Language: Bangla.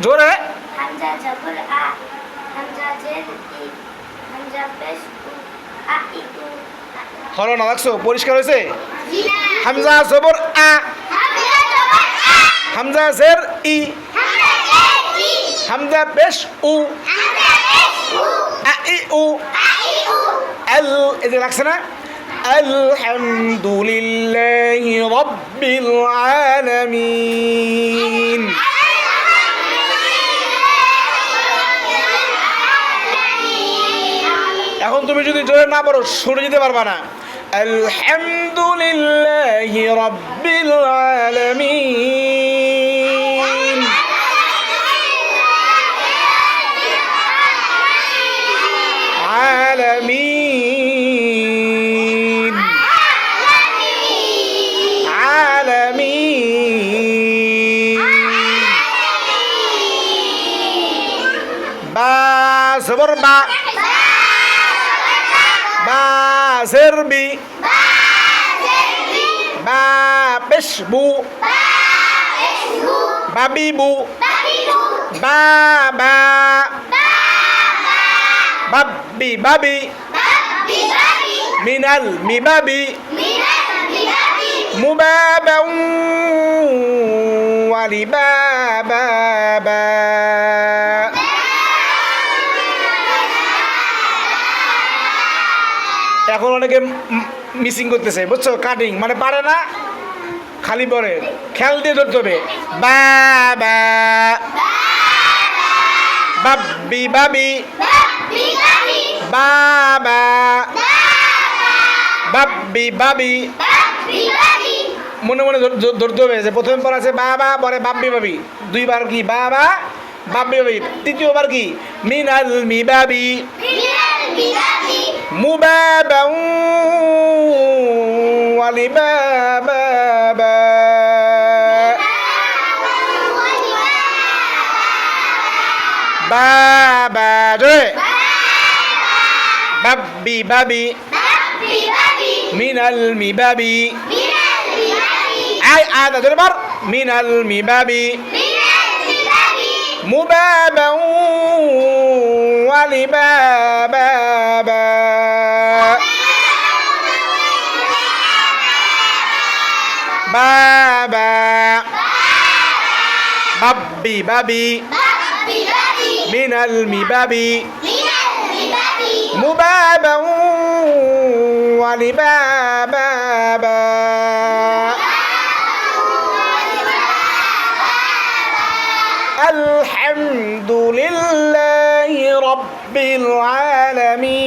জোরে হামজা জবর আ হামজা জের ই হামজা পেশ উ আ ই উ হলো না দেখছো পরিষ্কার হয়েছে জি না হামজা জবর আ হামজা জবর আ হামজা জের ই হামজা জের ই হামজা পেশ উ হামজা পেশ উ আ ই উ আ ই উ আল এই যে লাগছে না আলহামদুলিল্লাহি রাব্বিল আলামিন এখন তুমি যদি জোরে না পারো শুনে যেতে পারবা না আলহামদুলিল্লাহি রাব্বিল আলামিন আলামিন আলামিন বা জবর বা বা জের বি বা পেশ বু বাবি বু বা বা বাব্বি বাবি মিনাল মিবাবি মুবাবা ওয়ালিবাবা বা এখন অনেকে মিসিং করতেছে বুঝছো কাটিং মানে পারে না খালি পরে খেয়াল দিয়ে ধরতে হবে বাবা বাব্বি বাবি বাবা বাব্বি বাবি মনে মনে ধরতে হবে যে প্রথম পর আছে বাবা পরে বাব্বি বাবি দুইবার কি বাবা বাব্বি বাবি তৃতীয়বার কি মিনাল মিবাবি মুবাবা ওয়ালিবাবা বাবা জোরে বাব্বি বাবি মিনাল মিবাবি আয় আদা জোরে বার মিনাল মিবাবি মুবাবা ওয়ালিবাবা বাবা বাব্বি বাবি মিনাল মিবাবি মুবাবা ওয়ালিবাবা الحمد لله رب العالمين